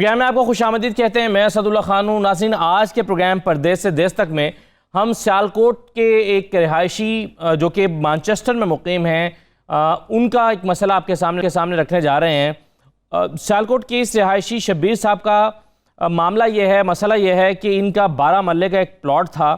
Programme में आपको खुशामदीद कहते हैं। मैं असदुल्ला खान हूँ। नाज़रीन, आज के प्रोग्राम परदेश से देश तक में हम सियालकोट के एक रिहायशी जो कि मैनचेस्टर में मुकीम हैं उनका एक मसला आपके सामने रखने जा रहे हैं। सियालकोट के इस रिहायशी शब्बीर साहब का मामला ये है, मसला ये है कि इनका 12 मरले का एक प्लॉट था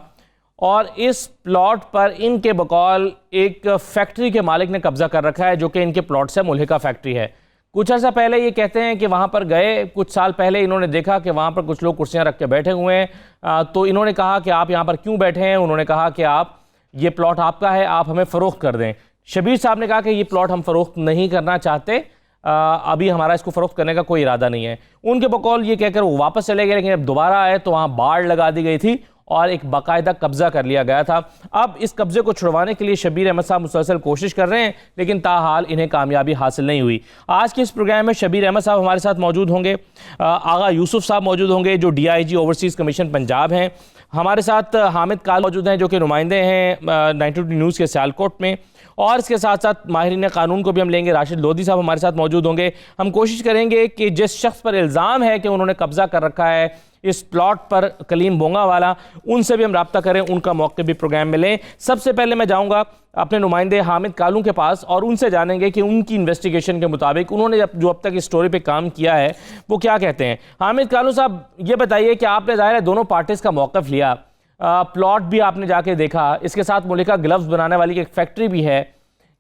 और इस प्लॉट पर इनके बकौल एक फैक्ट्री के मालिक ने कब्ज़ा कर रखा है जो कि इनके प्लॉट से मुल्हिका फैक्ट्री है। कुछ अर्सा पहले ये कहते हैं कि वहाँ पर गए, कुछ साल पहले इन्होंने देखा कि वहाँ पर कुछ लोग कुर्सियाँ रख के बैठे हुए हैं, तो इन्होंने कहा कि आप यहाँ पर क्यों बैठे हैं। उन्होंने कहा कि आप ये प्लॉट आपका है, आप हमें फ़रोख्त कर दें। शब्बीर साहब ने कहा कि ये प्लॉट हम फ़रोख्त नहीं करना चाहते, अभी हमारा इसको फ़रोख्त करने का कोई इरादा नहीं है। उनके बकौल ये कहकर वो वापस चले गए, लेकिन अब दोबारा आए तो वहाँ बाड़ लगा दी गई थी और एक बाकायदा कब्ज़ा कर लिया गया था। अब इस कब्ज़े को छुड़वाने के लिए शब्बीर अहमद साहब मुसलसल कोशिश कर रहे हैं, लेकिन ताहाल इन्हें कामयाबी हासिल नहीं हुई। आज के इस प्रोग्राम में शब्बीर अहमद साहब हमारे साथ मौजूद होंगे, आगा यूसुफ साहब मौजूद होंगे जो DIG ओवरसीज़ कमीशन पंजाब हैं, हमारे साथ हामिद काल मौजूद हैं जो कि नुमाइंदे हैं 92 न्यूज़ के सियालकोट में, और इसके साथ साथ माहिरीन कानून को भी हम लेंगे। राशिद लोधी साहब हमारे साथ मौजूद होंगे। हम कोशिश करेंगे कि जिस शख्स पर इल्ज़ाम है कि उन्होंने कब्ज़ा कर रखा है इस प्लॉट पर, कलीम बोंगा वाला, उनसे भी हम रब्ता करें, उनका मौके भी प्रोग्राम में लें। सबसे पहले मैं जाऊंगा अपने नुमाइंदे हामिद कालू के पास और उनसे जानेंगे कि उनकी इन्वेस्टिगेशन के मुताबिक उन्होंने जो अब तक इस स्टोरी पे काम किया है वो क्या कहते हैं। हामिद कालू साहब, ये बताइए कि आपने ज़ाहिर है दोनों पार्टीज़ का मौक़िफ़ लिया, प्लॉट भी आपने जाके देखा, इसके साथ मुल्हिका ग्लव्स बनाने वाली एक फैक्ट्री भी है,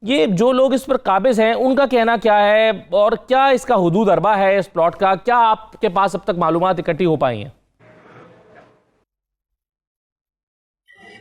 ये जो लोग इस पर काबिज हैं उनका कहना क्या है और क्या इसका हुदूद अरबा है इस प्लॉट का, क्या आपके पास अब तक मालूमात इकट्ठी हो पाई हैं?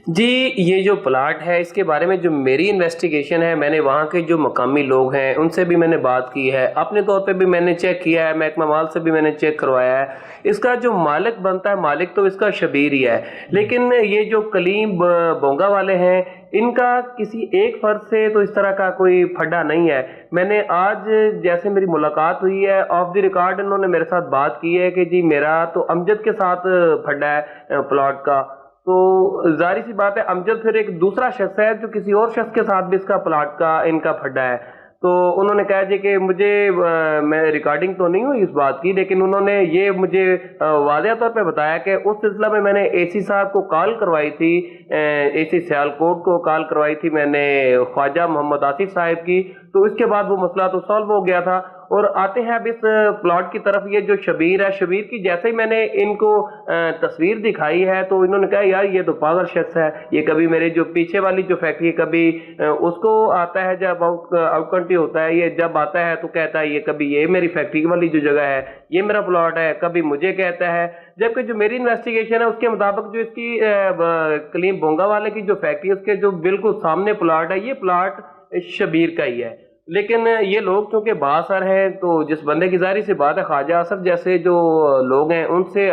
जी, ये जो प्लाट है इसके बारे में जो मेरी इन्वेस्टिगेशन है, मैंने वहाँ के जो मकामी लोग हैं उनसे भी मैंने बात की है, अपने तौर पे भी मैंने चेक किया है, महकमा माल से भी मैंने चेक करवाया है। इसका जो मालिक बनता है, मालिक तो इसका शबीर ही है, लेकिन ये जो कलीम बोंगा वाले हैं इनका किसी एक फर्द से तो इस तरह का कोई फड्डा नहीं है। मैंने आज जैसे मेरी मुलाकात हुई है, ऑफ द रिकॉर्ड इन्होंने मेरे साथ बात की है कि जी मेरा तो अमजद के साथ फड्डा है प्लॉट का, तो जाहिर सी बात है अमजद फिर एक दूसरा शख्स है जो किसी और शख्स के साथ भी इसका प्लॉट का इनका फड्डा है। तो उन्होंने कहा जी कि मुझे मैं रिकॉर्डिंग तो नहीं हुई इस बात की, लेकिन उन्होंने ये मुझे वाज़ेह तौर पे बताया कि उस सिलसिला में मैंने AC साहब को कॉल करवाई थी, AC सियालकोट को कॉल करवाई थी मैंने ख्वाजा मोहम्मद आसिफ साहब की, तो इसके बाद वो मसला तो सॉल्व हो गया था। और आते हैं अब इस प्लॉट की तरफ। ये जो शबीर है, शबीर की जैसे ही मैंने इनको तस्वीर दिखाई है तो इन्होंने कहा यार ये तो पागल शख्स है, ये कभी मेरे जो पीछे वाली जो फैक्ट्री कभी उसको आता है जब आउट कंट्री होता है, ये जब आता है तो कहता है ये कभी ये मेरी फैक्ट्री वाली जो जगह है ये मेरा प्लॉट है, कभी मुझे कहता है। जबकि जो मेरी इन्वेस्टिगेशन है उसके मुताबिक जो इसकी कलीम बोंगा वाले की जो फैक्ट्री है उसके जो बिल्कुल सामने प्लॉट है, ये प्लॉट शबीर का ही है। लेकिन ये लोग क्योंकि बासर हैं, तो जिस बंदे की जाहिर सी बात है ख्वाजा आसफ जैसे जो लोग हैं उनसे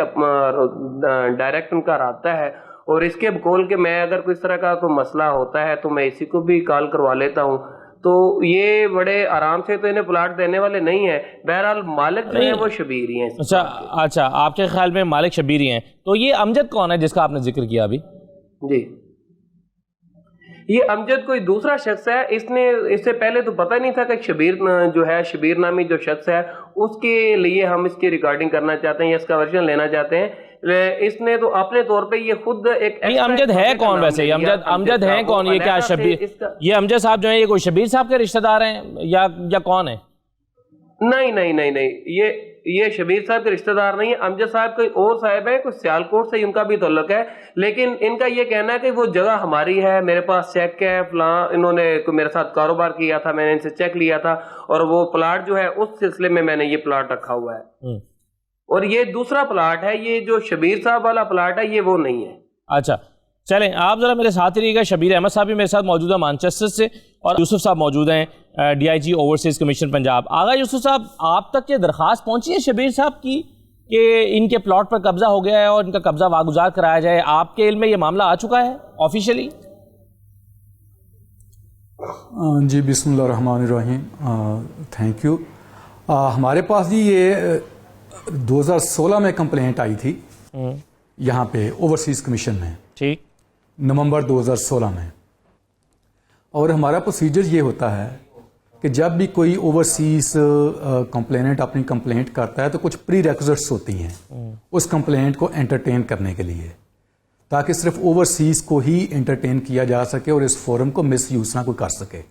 डायरेक्ट उनका राब्ता है, और इसके बकौल के मैं अगर कोई इस तरह का कोई मसला होता है तो मैं इसी को भी कॉल करवा लेता हूँ, तो ये बड़े आराम से तो इन्हें प्लाट देने वाले नहीं है। बहरहाल मालिक जो है वो शबीर ही हैं। अच्छा, आपके ख्याल में मालिक शबीर ही हैं, तो ये अमजद कौन है जिसका आपने जिक्र किया अभी? जी, ये अमजद कोई दूसरा शख्स है। इससे पहले तो पता नहीं था कि शबीर जो है, शबीर नामी जो शख्स है उसके लिए हम इसकी रिकॉर्डिंग करना चाहते हैं या इसका वर्जन लेना चाहते हैं। इसने तो अपने तौर पे ये खुद एक अमजद है कौन वैसे? अमजद है कौन? ये क्या शबीर, ये अमजद साहब जो है ये कोई शबीर साहब के रिश्तेदार हैं या कौन है? नहीं, ये शबीर साहब के रिश्तेदार नहीं है। अमजद साहब कोई और साहब है, कोई सियालकोट से इनका भी ताल्लुक है, लेकिन इनका ये कहना है कि वो जगह हमारी है, मेरे पास चेक है फलां, इन्होंने मेरे साथ कारोबार किया था, मैंने इनसे चेक लिया था और वो प्लाट जो है उस सिलसिले में मैंने ये प्लाट रखा हुआ है। और ये दूसरा प्लाट है, ये जो शबीर साहब वाला प्लाट है ये वो नहीं है। अच्छा, चलें आप ज़रा मेरे साथ ही रहिएगा। शब्बीर अहमद साहब भी मेरे साथ मौजूद है मैनचेस्टर से, और यूसुफ साहब मौजूद हैं DIG ओवरसीज़ कमीशन पंजाब। आगा यूसुफ साहब, आप तक ये दरख्वास्त पहुंची है शब्बीर साहब की कि इनके प्लॉट पर कब्जा हो गया है और इनका कब्जा वागुजार कराया जाए? आपके इल्म में ये मामला आ चुका है ऑफिशियली? जी, बिस्मिल्लाहिर्रहमानिर्रहीम, थैंक यू। हमारे पास जी ये 2016 में कंप्लेंट आई थी यहाँ पे ओवरसीज़ कमीशन में, ठीक, नवंबर 2016 में। और हमारा प्रोसीजर ये होता है कि जब भी कोई ओवरसीज कंप्लेनेंट अपनी कंप्लेंट करता है तो कुछ प्री रेक्विजिट्स होती हैं उस कंप्लेंट को एंटरटेन करने के लिए, ताकि सिर्फ ओवरसीज को ही एंटरटेन किया जा सके और इस फोरम को मिस यूज ना कोई कर सके।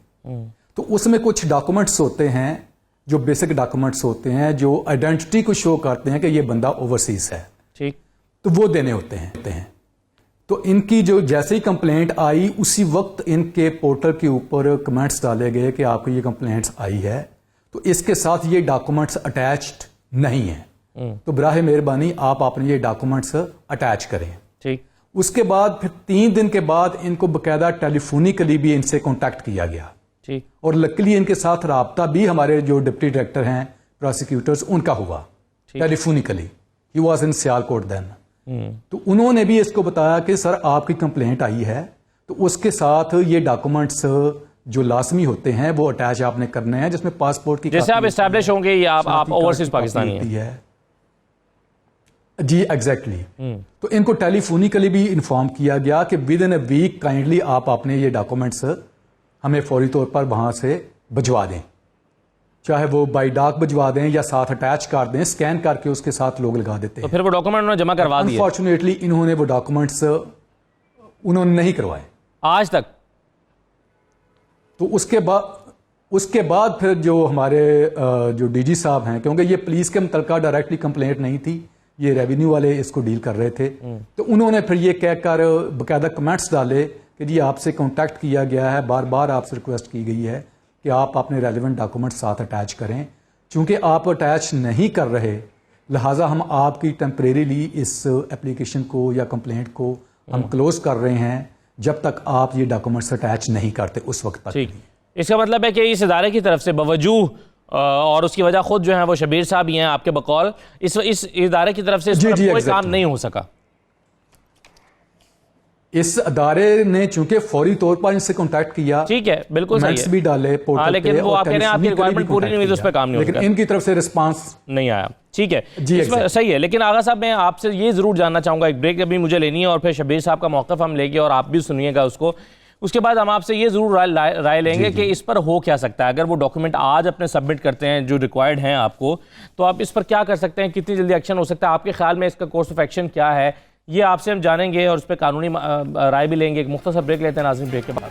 तो उसमें कुछ डॉक्यूमेंट्स होते हैं जो बेसिक डॉक्यूमेंट्स होते हैं जो आइडेंटिटी को शो करते हैं कि ये बंदा ओवरसीज है, ठीक, तो वो देने होते हैं। तो इनकी जो जैसे ही कंप्लेंट आई उसी वक्त इनके पोर्टल के ऊपर कमेंट्स डाले गए कि आपको ये कंप्लेंट्स आई है, तो इसके साथ ये डॉक्यूमेंट्स अटैच्ड नहीं है, तो बराह मेहरबानी आप अपने ये डॉक्यूमेंट्स अटैच करें। ठीक। उसके बाद फिर 3 दिन के बाद इनको बकायदा टेलीफोनिकली भी इनसे कांटेक्ट किया गया, ठीक, और लकीली इनके साथ राब्ता भी हमारे जो डिप्टी डायरेक्टर हैं प्रोसिक्यूटर्स उनका हुआ telephonically. He was in Sialkot then. तो उन्होंने भी इसको बताया कि सर आपकी कंप्लेंट आई है, तो उसके साथ ये डॉक्यूमेंट्स जो लाजमी होते हैं वो अटैच आपने करने हैं, जिसमें पासपोर्ट की जैसे आप एस्टैब्लिश होंगे या आप ओवरसीज पाकिस्तानी हैं। जी एग्जैक्टली। तो इनको टेलीफोनिकली भी इन्फॉर्म किया गया कि within a week kindly आप अपने ये डॉक्यूमेंट्स हमें फौरी तौर पर वहां से भिजवा दें, चाहे वो बाई डाक भिजवा दें या साथ अटैच कर दें, स्कैन करके उसके साथ लोग लगा देते हैं। तो फिर वो डॉक्यूमेंट उन्होंने जमा करवा दिए। अनफॉर्चुनेटली इन्होंने वो डॉक्यूमेंट्स उन्होंने नहीं करवाए आज तक। तो उसके बाद फिर जो हमारे जो डीजी साहब हैं, क्योंकि ये पुलिस के मुतलका डायरेक्टली कंप्लेंट नहीं थी, ये रेवेन्यू वाले इसको डील कर रहे थे, तो उन्होंने फिर ये कहकर बकायदा कमेंट्स डाले कि जी आपसे कांटेक्ट किया गया है, बार बार आपसे रिक्वेस्ट की गई है कि आप अपने रेलिवेंट डॉक्यूमेंट साथ अटैच करें। चूंकि आप अटैच नहीं कर रहे, लिहाजा हम आपकी टेम्परेरीली इस एप्लीकेशन को या कंप्लेंट को हम क्लोज कर रहे हैं जब तक आप ये डॉक्यूमेंट्स अटैच नहीं करते उस वक्त तक। ठीक, इसका मतलब है कि इस इदारे की तरफ से बवजूह और उसकी वजह खुद जो है वो शबीर साहब ही हैं आपके बकौल, इस इदारे की तरफ से इस पर कोई काम नहीं हो सका। इस अदारे ने चूंकि फौरी तौर पर इनसे कांटेक्ट किया, ठीक है, बिल्कुल सही है, भी डाले पोर्टल लेकिन पे, वो आप कह रहे हैं आपकी रिक्वायरमेंट पूरी नहीं हुई तो उस पर काम नहीं होगा, लेकिन इनकी तरफ से रिस्पांस नहीं आया। ठीक है जी, सही है। लेकिन आगा साहब मैं आपसे ये जरूर जानना चाहूंगा, एक ब्रेक अभी मुझे लेनी है और फिर शबीर साहब का मौक़िफ़ हम लेंगे और आप भी सुनिएगा उसको। उसके बाद हम आपसे ये जरूर राय लेंगे कि इस पर हो क्या सकता है। अगर वो डॉक्यूमेंट आज अपने सबमिट करते हैं जो रिक्वायर्ड हैं आपको, तो आप इस पर क्या कर सकते हैं, कितनी जल्दी एक्शन हो सकता है, आपके ख्याल में इसका कोर्स ऑफ एक्शन क्या है, ये आपसे हम जानेंगे और उस पर कानूनी राय भी लेंगे। एक मुख्तसर ब्रेक लेते हैं नाज़रीन, ब्रेक के बाद।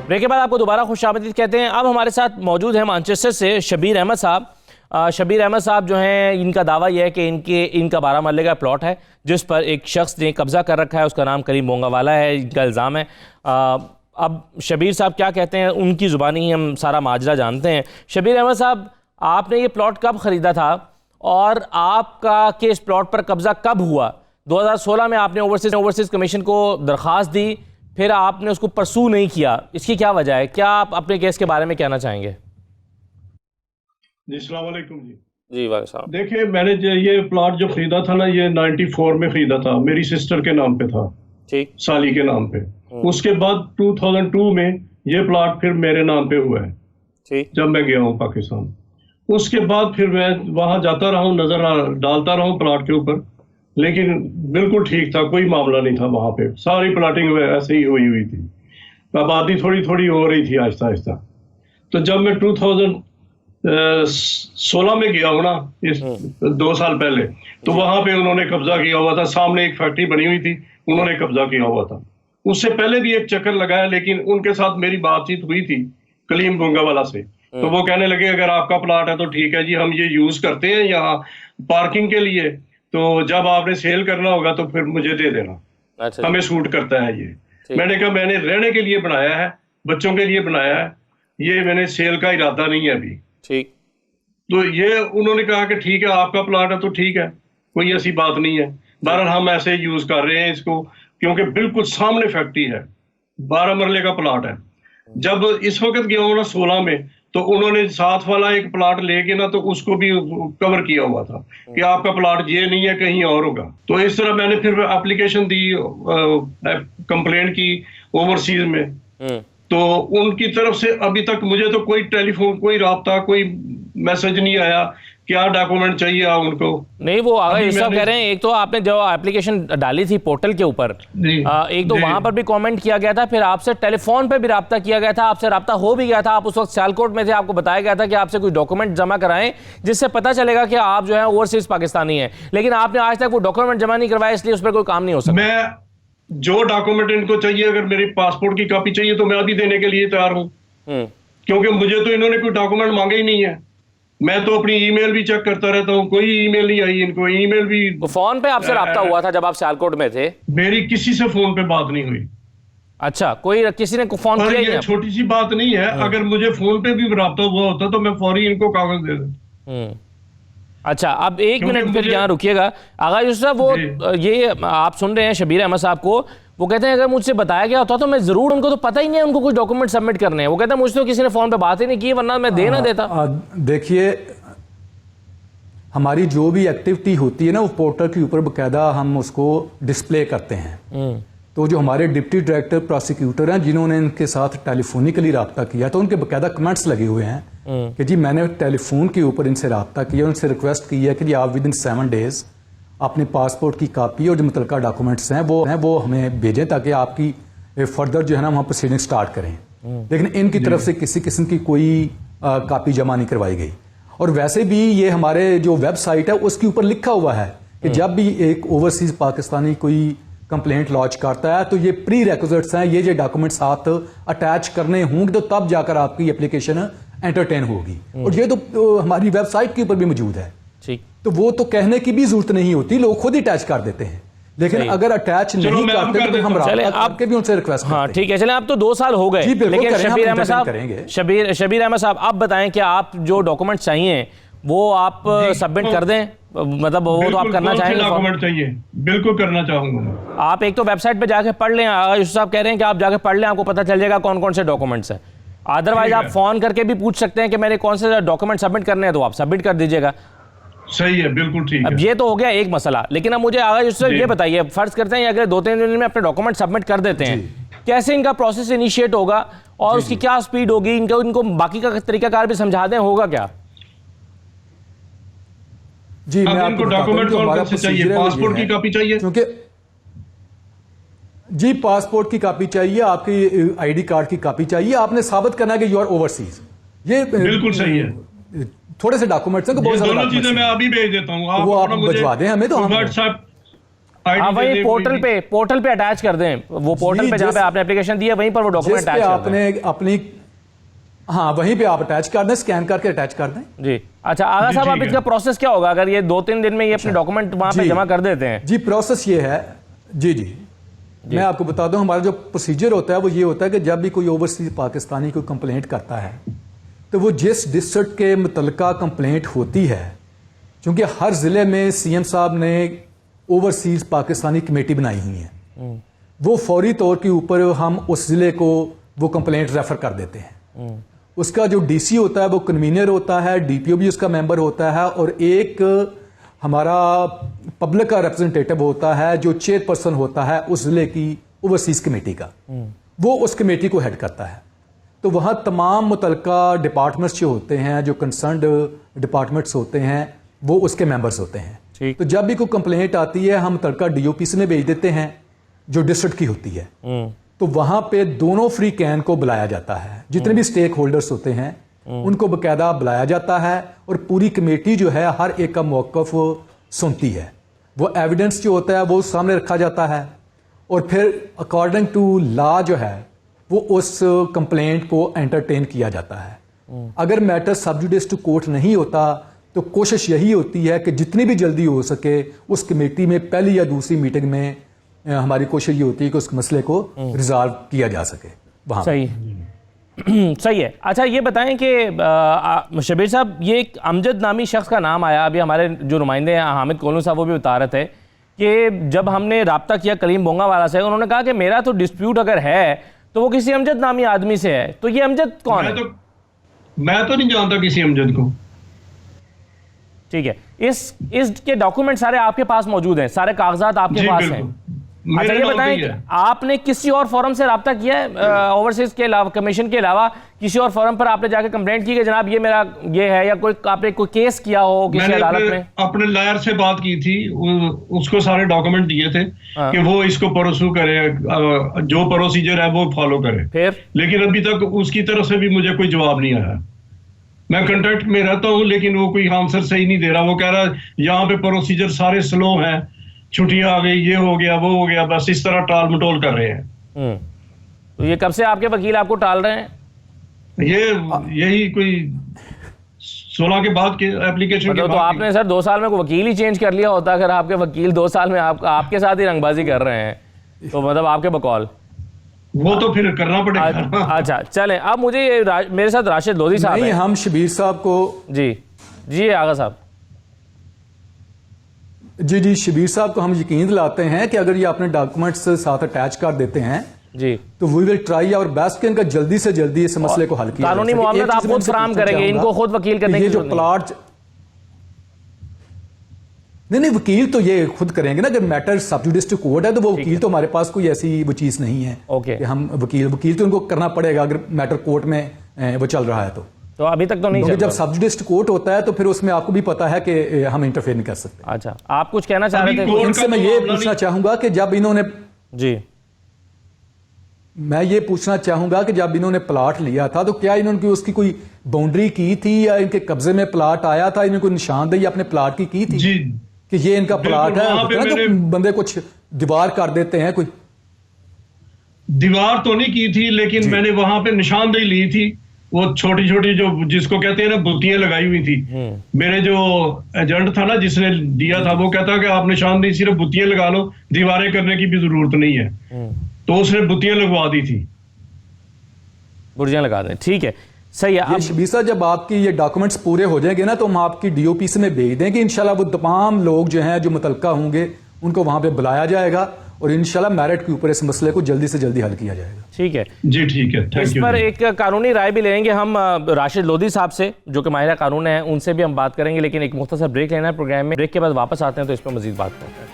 ब्रेक के बाद आपको दोबारा खुशामदीद कहते हैं। अब हमारे साथ मौजूद है मैनचेस्टर से शबीर अहमद साहब। शबीर अहमद साहब जो हैं, इनका दावा यह है कि इनका 12 मरले का प्लॉट है जिस पर एक शख्स ने कब्जा कर रखा है, उसका नाम करीम मोंगावाला है, इनका इल्ज़ाम है। अब शबीर साहब क्या कहते हैं उनकी ज़ुबानी ही हम सारा माजरा जानते हैं। शबीर अहमद साहब, आपने ये प्लॉट कब ख़रीदा था और आपका कि इस प्लॉट पर कब्जा कब हुआ? 2016 में आपने ओवरसीज़ कमीशन को दरख्वास्त दी, फिर आपने उसको परसू नहीं किया, इसकी क्या वजह है? क्या आप अपने केस के बारे में कहना चाहेंगे? जी अस्सलाम वालेकुम जी। जी वाले साहब, देखिए मैंने जो ये प्लॉट जो खरीदा था ना, ये 94 में खरीदा था, मेरी सिस्टर के नाम पे था, ठीक, साली के नाम पे। उसके बाद 2002 में ये प्लॉट फिर मेरे नाम पे हुआ है, ठीक, जब मैं गया हूँ पाकिस्तान। उसके बाद फिर मैं वहां जाता रहा हूँ, नजर डालता रहा हूँ प्लॉट के ऊपर, लेकिन बिल्कुल ठीक था, कोई मामला नहीं था वहां पे, सारी प्लॉटिंग ऐसे ही हुई थी, आबादी थोड़ी थोड़ी हो रही थी आहिस्ता आहिस्ता। तो जब मैं 2016 में गया हूँ ना, इस 2 साल पहले, तो वहां पे उन्होंने कब्जा किया हुआ था, सामने एक फैक्ट्री बनी हुई थी, उन्होंने कब्जा किया हुआ था। उससे पहले भी एक चक्कर लगाया, लेकिन उनके साथ मेरी बातचीत हुई थी कलीम मोंगावाला से, तो वो कहने लगे अगर आपका प्लॉट है तो ठीक है जी, हम ये यूज करते हैं यहाँ पार्किंग के लिए, तो जब आपने सेल करना होगा तो फिर मुझे दे देना। अच्छा, हमें सूट करता है ये। मैंने कहा मैंने रहने के लिए बनाया है, बच्चों के लिए बनाया है, ये मैंने सेल का इरादा नहीं है अभी। ठीक, तो ये उन्होंने कहा कि ठीक है आपका प्लॉट है तो ठीक है, कोई ऐसी बात नहीं है। बहरहाल हम ऐसे यूज कर रहे हैं इसको, क्योंकि बिल्कुल सामने फैक्ट्री है, 12 मरले का प्लॉट है। जब इस वक्त गया हूँ ना 16 में, तो उन्होंने साथ वाला एक प्लॉट लेके ना तो उसको भी कवर किया हुआ था कि आपका प्लॉट ये नहीं है, कहीं और होगा। तो इस तरह मैंने फिर एप्लीकेशन दी, कंप्लेंट की ओवरसीज में, तो उनकी तरफ से अभी तक मुझे तो कोई टेलीफोन, कोई राब्ता, कोई मैसेज नहीं आया, क्या डॉक्यूमेंट चाहिए आप उनको। नहीं, वो आगा अभी यूसुफ कह मैंने- रहे हैं, एक तो आपने जो एप्लीकेशन डाली थी पोर्टल के ऊपर, जी, एक तो जी। वहां पर भी कमेंट किया गया था, फिर आपसे टेलीफोन पे भी रब्ता किया गया था, आपसे रब्ता हो भी गया था, आप उस वक्त सियालकोट में थे, आपको बताया गया था कि आपसे कुछ डॉक्यूमेंट जमा कराएं जिससे पता चलेगा कि आप जो है ओवरसीज पाकिस्तानी हैं, लेकिन आपने आज तक वो डॉक्यूमेंट जमा नहीं करवाया, इसलिए उस पर कोई काम नहीं हो सकता। मैं जो डॉक्यूमेंट इनको चाहिए, अगर मेरी पासपोर्ट की कॉपी चाहिए तो मैं अभी देने के लिए तैयार हूँ, क्योंकि मुझे तो इन्होंने कोई डॉक्यूमेंट मांगे ही नहीं है। मैं तो अपनी ईमेल भी चेक करता रहता हूँ, कोई ईमेल नहीं आई इनको। ईमेल भी तो फोन पे आपसे रब्ता हुआ था जब आप सियालकोट में थे? मेरी किसी से फोन पे बात नहीं हुई। अच्छा, कोई किसी ने फोन और किया ही ये नहीं? छोटी सी बात नहीं है, अगर मुझे फोन पे भी रब्ता हुआ होता तो मैं फौरी इनको कागज दे देता। अच्छा, अब एक क्योंकि मिनट फिर मुझे- यहाँ रुकिएगा आगा यूसुफ, वो जी। ये आप सुन रहे हैं शबीर अहमद साहब को, वो कहते हैं अगर मुझसे बताया गया होता तो मैं जरूर, उनको तो पता ही नहीं है उनको कुछ डॉक्यूमेंट सबमिट करने हैं, वो कहते हैं मुझसे तो किसी ने फोन पे बात ही नहीं की, वरना मैं दे ना देता। देखिए, हमारी जो भी एक्टिविटी होती है ना, वो पोर्टल के ऊपर बकायदा हम उसको डिस्प्ले करते हैं। तो जो हमारे डिप्टी डायरेक्टर प्रोसिक्यूटर हैं जिन्होंने इनके साथ टेलीफोनिकली रब्ता किया, तो उनके बकायदा कमेंट्स लगे हुए हैं कि जी मैंने टेलीफोन के ऊपर इनसे रब्ता किया, उनसे रिक्वेस्ट की है कि जी आप विद इन 7 डेज अपने पासपोर्ट की कापी और जो मुतलका डॉक्यूमेंट्स हैं वो हमें भेजें ताकि आपकी फर्दर जो है ना वहाँ प्रोसीडिंग स्टार्ट करें। लेकिन इनकी तरफ से किसी किस्म की कोई कापी जमा नहीं करवाई गई। और वैसे भी ये हमारे जो वेबसाइट है उसके ऊपर लिखा हुआ है कि जब भी एक ओवरसीज पाकिस्तानी कोई कंप्लेंट लॉन्च करता है तो ये प्री रेक्विजिट्स हैं, ये डॉक्यूमेंट साथ अटैच करने होंगे तो तब जाकर आपकी एप्लीकेशन एंटरटेन होगी। और ये तो हमारी वेबसाइट के ऊपर भी मौजूद है। ठीक, तो वो तो कहने की भी जरूरत नहीं होती, लोग खुद ही अटैच कर देते हैं। लेकिन सही। अगर अटैच नहीं मैं अब करते कर तो देता हम हूं। चले, रब्ता आप- करके भी उनसे रिक्वेस्ट हाँ करते हैं। ठीक है, चले, अब तो 2 साल हो गए, जी, बिल्कुल लेकिन करें, हम शबीर अहमद entertain साहब, करेंगे। शबीर अहमद साहब, आप बताएं कि आप जो डॉक्यूमेंट चाहिए वो आप सबमिट कर दें, मतलब वो तो आप करना चाहेंगे? डॉक्यूमेंट चाहिए, बिल्कुल करना चाहूंगा मैं। आप एक तो वेबसाइट पे जाके पढ़ लें, यूसुफ साहब कह रहे हैं कि आप जाके पढ़ लें, आपको पता चल जाएगा कौन कौन से डॉक्यूमेंट्स हैं। अदरवाइज ठीक आप है। फोन करके भी पूछ सकते हैं कि मेरे कौन से डॉक्यूमेंट सबमिट करने हैं, तो आप सबमिट कर दीजिएगा। सही है, बिल्कुल ठीक अब है। ये तो हो गया एक मसला, लेकिन अब मुझे आगे यूसुफ जी। ये बताइए, फर्ज करते हैं अगर 2-3 दिन में अपने डॉक्यूमेंट सबमिट कर देते हैं, कैसे इनका प्रोसेस इनिशिएट होगा और उसकी क्या स्पीड होगी, इनको बाकी का तरीकाकार भी समझा दें, होगा क्या? जी, मैं अब आपको इनको बताता हूं डॉक्यूमेंट जो कौन हमारा कौन से चाहिए? procedure है वो ये पासपोर्ट की है। कॉपी चाहिए? क्योंकि जी पासपोर्ट की कॉपी चाहिए, आपकी आईडी कार्ड की कॉपी चाहिए, आपने साबित करना है कि यू आर ओवरसीज। ये बिल्कुल सही है। थोड़े से डॉक्यूमेंट्स हैं कि ये बहुत ज्यादा दोनों चीजें documents मैं हैं। अभी भेज देता हूँ। वो आप अपना मुझे भिजवा दें हमें, तो हम- व्हाट्सएप हाँ, वही पोर्टल पे अटैच कर दें, वो पोर्टल जी, पे जहाँ पे जिस- आपने एप्लीकेशन दी है वहीं पर वो डॉक्यूमेंट जिस पे अटैच कर दें। आपने अपनी, हाँ वहीं पे आप अटैच कर दें, स्कैन करके अटैच कर दें। जी, अच्छा आगा जी, साहब, आप ठीक है। इसका प्रोसेस क्या होगा अगर ये 2-3 दिन में ये अपने डॉक्यूमेंट वहाँ पे जी। जमा कर देते हैं? जी प्रोसेस ये है, जी मैं आपको बता दूं, हमारा जो प्रोसीजर होता है वो ये होता है कि जब भी कोई ओवरसीज पाकिस्तानी कोई कंप्लेंट करता है तो वो जिस डिस्ट्रिक्ट के मुतलका कंप्लेंट होती है, क्योंकि हर ज़िले में सीएम साहब ने ओवरसीज पाकिस्तानी कमेटी बनाई हुई है, वो फौरी तौर के ऊपर हम उस ज़िले को वो कंप्लेंट रेफ़र कर देते हैं। उसका जो डीसी होता है वो कन्वीनर होता है, डीपीओ भी उसका मेंबर होता है, और एक हमारा पब्लिक का रिप्रेजेंटेटिव होता है जो चेयरपर्सन होता है उस ज़िले की ओवरसीज कमेटी का, वो उस कमेटी को हेड करता है। तो वहाँ तमाम मुतलका डिपार्टमेंट्स जो होते हैं, जो कंसर्न्ड डिपार्टमेंट्स होते हैं, वो उसके मेंबर्स होते हैं। ठीक। तो जब भी कोई कंप्लेंट आती है हम मुतलका डीओपीसी में भेज देते हैं जो डिस्ट्रिक्ट की होती है। तो वहाँ पे दोनों फ्री कैन को बुलाया जाता है, जितने भी स्टेक होल्डर्स होते हैं उनको बकायदा बुलाया जाता है, और पूरी कमेटी जो है हर एक का मौक़िफ़ सुनती है। वो एविडेंस जो होता है वो सामने रखा जाता है, और फिर अकॉर्डिंग टू लॉ जो है वो उस कंप्लेंट को एंटरटेन किया जाता है। अगर मैटर सब जुडिस टू कोर्ट नहीं होता तो कोशिश यही होती है कि जितनी भी जल्दी हो सके उस कमेटी में पहली या दूसरी मीटिंग में हमारी कोशिश ये होती है कि उस मसले को रिजॉल्व किया जा सके वहाँ। सही सही है। अच्छा ये बताएं कि शबीर साहब, ये एक अमजद नामी शख्स का नाम आया, अभी हमारे जो नुमाइंदे हैं हामिद कोलू साहब वो भी बता रहे थे कि जब हमने रब्ता किया कलीम बोंगावाला से, उन्होंने कहा कि मेरा तो डिस्प्यूट अगर है तो वो किसी अमजद नामी आदमी से है। तो ये अमजद कौन है? मैं तो नहीं जानता किसी अमजद को। ठीक है, इसके डॉक्यूमेंट सारे आपके पास मौजूद हैं, सारे कागजात आपके जी पास हैं? बिल्कुल, अच्छा ये बताएं कि आपने किसी और फोरम से रब्ता किया है ओवरसीज के अलावा, कमीशन के अलावा किसी और फोरम पर आपने जाकर कंप्लेंट की कि जनाब ये मेरा ये है, या कोई आपने कोई केस किया हो किसी अदालत में? अपने लॉयर से बात की थी, उसको सारे डॉक्यूमेंट दिए थे कि वो इसको परसू करे, जो प्रोसीजर है वो फॉलो करे, फिर लेकिन अभी तक उसकी तरफ से भी मुझे कोई जवाब नहीं आया। मैं कांटेक्ट में रहता हूँ लेकिन वो कोई आंसर सही नहीं दे रहा। वो कह रहा है यहाँ पे प्रोसीजर सारे स्लो हैं, छुट्टियां आ गई, ये हो गया वो हो गया, बस इस तरह टाल मटोल कर रहे हैं। तो ये कब से आपके वकील आपको टाल रहे हैं? यही कोई 16 के बाद के एप्लीकेशन के तो बाद। आपने सर 2 साल में कोई वकील ही चेंज कर लिया होता अगर आपके वकील 2 साल में आपके साथ ही रंगबाजी कर रहे हैं, तो मतलब आपके बकौल वो तो फिर करना पड़ेगा। अच्छा चलें, अब मुझे मेरे साथ राशिद लोधी साहब हैं। हम शबीर साहब को जी आगा साहब। जी शबीर साहब को हम यकीन दिलाते हैं कि अगर ये अपने डॉक्यूमेंट्स साथ अटैच कर देते हैं जी तो वी विल ट्राई और बेस्ट के इनका जल्दी से जल्दी इस मसले को हल किया। कानूनी मामला आप खुद फराहम करेंगे, इनको खुद वकील करने की जो प्लॉट नहीं वकील तो ये खुद करेंगे ना। अगर मैटर सब जुडिस कोर्ट है तो वो वकील तो हमारे पास कोई ऐसी वो चीज नहीं है कि हम वकील तो उनको करना पड़ेगा अगर मैटर कोर्ट में वो चल रहा है तो अभी तक तो नहीं चल रहा। जब सब जुडिस कोर्ट होता है तो फिर उसमें आपको भी पता है कि हम इंटरफेयर नहीं कर सकते। अच्छा आप कुछ कहना चाह रहे थे? इनसे मैं ये पूछना चाहूंगा कि जब इन्होंने मैं ये पूछना चाहूंगा कि जब इन्होंने प्लाट लिया था तो क्या इन्होंने उसकी कोई बाउंड्री की थी या इनके कब्जे में प्लाट आया था, इन्होंने कोई निशानदेही अपने प्लाट की थी जी कि ये इनका प्लाट है? तो बंदे कुछ दीवार कर देते हैं, कोई दीवार तो नहीं की थी लेकिन मैंने वहां पे निशानदेही ली थी। वो छोटी छोटी जो जिसको कहते हैं ना बुतियां लगाई हुई थी। मेरे जो एजेंट था ना जिसने दिया था वो कहता कि आप निशानदेही सिर्फ बुतियां लगा लो, दीवारें करने की भी जरूरत नहीं है, तो उसने बुतियां लगवा दी थी, बुर्जियां लगा दें। ठीक है सही है। शबीर साहब जब आपकी ये डॉक्यूमेंट्स पूरे हो जाएंगे ना तो हम आपकी डीओपी से में भेज देंगे। इंशाल्लाह वो तमाम लोग जो हैं जो मुतलका होंगे उनको वहां पे बुलाया जाएगा और इंशाल्लाह मेरिट के ऊपर इस मसले को जल्दी से जल्दी हल किया जाएगा। ठीक है जी ठीक है, थैंक यू। इस पर एक कानूनी राय भी लेंगे हम राशिद लोधी साहब से जो कि माहिर कानून है, उनसे भी हम बात करेंगे, लेकिन एक मुख्तसर ब्रेक लेना है प्रोग्राम में। ब्रेक के बाद वापस आते हैं तो इस पर मजीद बात करते हैं।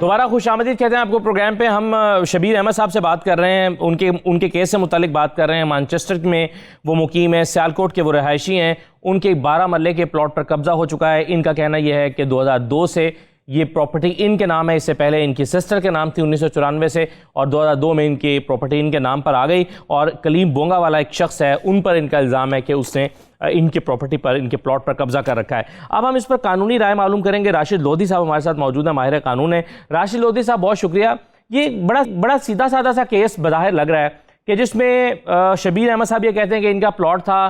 दोबारा खुशामदीद कहते हैं आपको प्रोग्राम पे। हम शबीर अहमद साहब से बात कर रहे हैं, उनके केस से मुतालिक बात कर रहे हैं। मैनचेस्टर में वो मुकीम है, सियालकोट के वो रहायशी हैं, उनके 12 मरले के प्लॉट पर कब्जा हो चुका है। इनका कहना यह है कि 2002 से ये प्रॉपर्टी इनके नाम है, इससे पहले इनकी सिस्टर के नाम थी 1994 से, और 2002 में इनकी प्रॉपर्टी इनके नाम पर आ गई। और कलीम बोंगा वाला एक शख्स है, उन पर इनका इल्ज़ाम है कि उसने इनके प्रॉपर्टी पर, इनके प्लॉट पर कब्जा कर रखा है। अब हम इस पर कानूनी राय मालूम करेंगे। राशिद लोधी साहब हमारे साथ मौजूद है, माहिर कानून है। राशिद लोधी साहब बहुत शुक्रिया। ये बड़ा सीधा साधा सा केस बज़ाहिर लग रहा है कि जिसमें शबीर अहमद साहब ये कहते हैं कि इनका प्लॉट था,